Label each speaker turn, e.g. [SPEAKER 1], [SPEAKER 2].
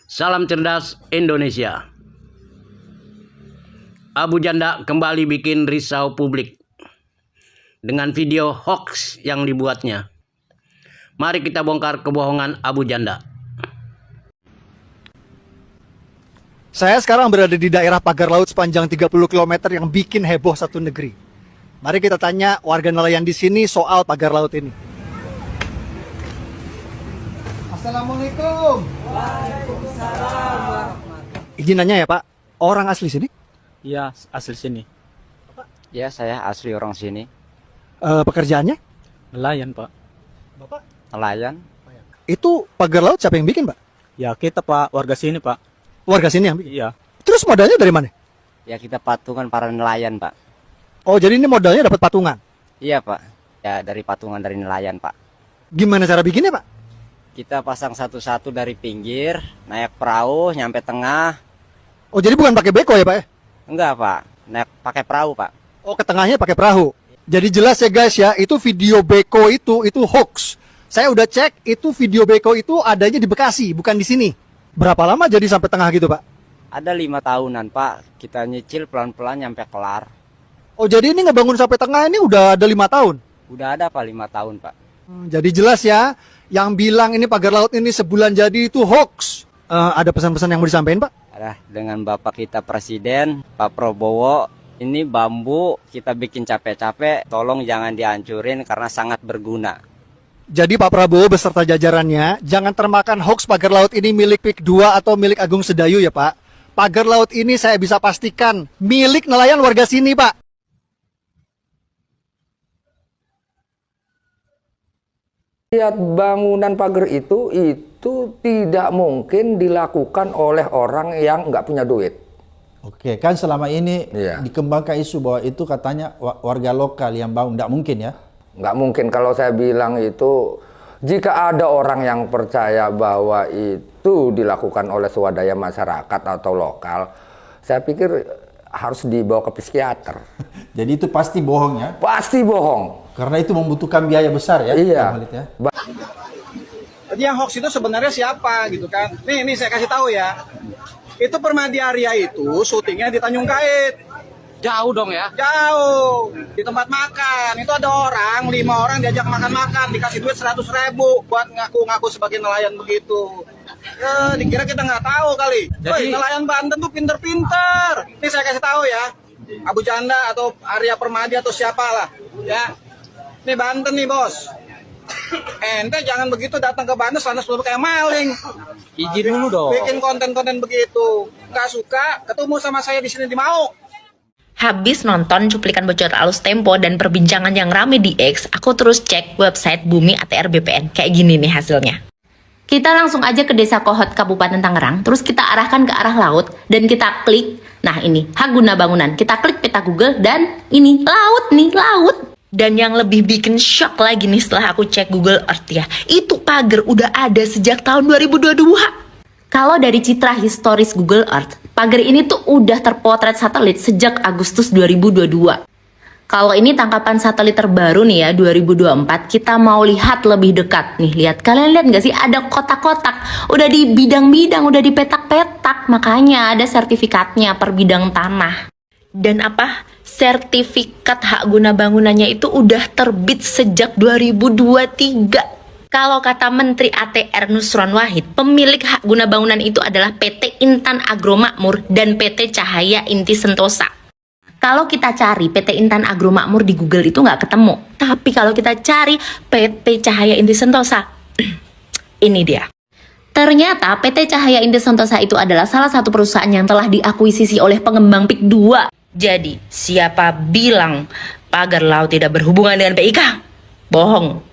[SPEAKER 1] Salam cerdas Indonesia. Abu Janda kembali bikin risau publik dengan video hoax yang dibuatnya. Mari kita bongkar kebohongan Abu Janda.
[SPEAKER 2] Saya sekarang berada di daerah pagar laut sepanjang 30 km yang bikin heboh satu negeri. Mari kita tanya warga nelayan di sini soal pagar laut ini. Assalamualaikum. Waalaikumsalam. Izin nanya ya Pak, orang asli sini?
[SPEAKER 3] Iya, asli sini.
[SPEAKER 4] Ya, saya asli orang sini.
[SPEAKER 2] Pekerjaannya?
[SPEAKER 3] Nelayan, Pak.
[SPEAKER 2] Bapak?
[SPEAKER 4] Nelayan.
[SPEAKER 2] Itu pagar laut siapa yang bikin Pak?
[SPEAKER 3] Ya, kita, Pak, warga sini, Pak.
[SPEAKER 2] Warga sini yang bikin?
[SPEAKER 3] Iya.
[SPEAKER 2] Terus modalnya dari mana?
[SPEAKER 4] Ya, kita patungan para nelayan, Pak.
[SPEAKER 2] Oh, jadi ini modalnya dapat patungan?
[SPEAKER 4] Iya, Pak. Ya, dari patungan dari nelayan, Pak.
[SPEAKER 2] Gimana cara bikinnya Pak?
[SPEAKER 4] Kita pasang satu-satu dari pinggir, naik perahu, nyampe tengah.
[SPEAKER 2] Oh, jadi bukan pakai beko ya Pak ya?
[SPEAKER 4] Enggak, Pak. Naik pakai perahu, Pak.
[SPEAKER 2] Oh, ke tengahnya pakai perahu. Jadi jelas ya guys ya, itu video beko itu hoax. Saya udah cek, itu video beko itu adanya di Bekasi, bukan di sini. Berapa lama jadi sampai tengah gitu Pak?
[SPEAKER 4] Ada 5 tahunan, Pak. Kita nyicil pelan-pelan nyampe kelar.
[SPEAKER 2] Oh, jadi ini ngebangun sampai tengah ini udah ada 5 tahun?
[SPEAKER 4] Udah ada, Pak, 5 tahun, Pak.
[SPEAKER 2] Jadi jelas ya, yang bilang ini pagar laut ini sebulan jadi itu hoax. Ada pesan-pesan yang mau disampaikan Pak?
[SPEAKER 4] Ada dengan Bapak kita Presiden, Pak Prabowo. Ini bambu kita bikin capek-capek, tolong jangan dihancurin karena sangat berguna.
[SPEAKER 2] Jadi Pak Prabowo beserta jajarannya, jangan termakan hoax pagar laut ini milik PIK 2 atau milik Agung Sedayu ya Pak. Pagar laut ini saya bisa pastikan milik nelayan warga sini Pak.
[SPEAKER 5] Lihat bangunan pagar itu tidak mungkin dilakukan oleh orang yang nggak punya duit.
[SPEAKER 6] Oke, kan selama ini
[SPEAKER 5] Iya.
[SPEAKER 6] dikembangkan isu bahwa itu katanya warga lokal yang bangun, nggak mungkin ya?
[SPEAKER 5] Nggak mungkin kalau saya bilang itu, jika ada orang yang percaya bahwa itu dilakukan oleh swadaya masyarakat atau lokal, saya pikir harus dibawa ke psikiater.
[SPEAKER 6] Jadi itu pasti bohong ya?
[SPEAKER 5] Pasti bohong.
[SPEAKER 6] Karena itu membutuhkan biaya besar ya?
[SPEAKER 5] Iya.
[SPEAKER 6] Bang Khalid ya?
[SPEAKER 7] Jadi yang hoax itu sebenarnya siapa gitu kan? Nih saya kasih tahu ya. Itu Permadi Arya itu syutingnya di Tanjung Kait.
[SPEAKER 1] Jauh dong ya.
[SPEAKER 7] Jauh. Di tempat makan. Itu ada orang, 5 orang diajak makan-makan. Dikasih duit 100.000 buat ngaku-ngaku sebagai nelayan begitu. Ya, dikira kita nggak tahu kali. Woi, nelayan Banten tuh pinter-pinter. Ini saya kasih tahu ya. Abu Janda atau Arya Permadi atau siapalah. Ya. Nih Banten nih bos. Ente jangan begitu datang ke Banten sana selalu kayak maling.
[SPEAKER 1] Izin dulu dong.
[SPEAKER 7] Bikin konten-konten begitu. Nggak suka, ketemu sama saya di sini di Mau.
[SPEAKER 8] Habis nonton cuplikan bocor alus Tempo dan perbincangan yang rame di X, aku terus cek website Bumi ATR BPN. Kayak gini nih hasilnya. Kita langsung aja ke Desa Kohot, Kabupaten Tangerang, terus kita arahkan ke arah laut, dan kita klik, nah ini, hak guna bangunan. Kita klik peta Google, dan ini, laut nih, laut. Dan yang lebih bikin shock lagi nih setelah aku cek Google Earth ya, itu pagar udah ada sejak tahun 2022. Kalau dari citra historis Google Earth, pagar ini tuh udah terpotret satelit sejak Agustus 2022. Kalau ini tangkapan satelit terbaru nih ya, 2024, kita mau lihat lebih dekat. Nih, lihat. Kalian lihat nggak sih? Ada kotak-kotak. Udah di bidang-bidang, udah di petak-petak. Makanya ada sertifikatnya per bidang tanah. Dan apa? Sertifikat hak guna bangunannya itu udah terbit sejak 2023. Kalau kata Menteri ATR Nusron Wahid, pemilik hak guna bangunan itu adalah PT Intan Agro Makmur dan PT Cahaya Inti Sentosa. Kalau kita cari PT Intan Agro Makmur di Google itu nggak ketemu. Tapi kalau kita cari PT Cahaya Inti Sentosa, ini dia. Ternyata PT Cahaya Inti Sentosa itu adalah salah satu perusahaan yang telah diakuisisi oleh pengembang PIK 2. Jadi, siapa bilang pagar laut tidak berhubungan dengan PIK? Bohong.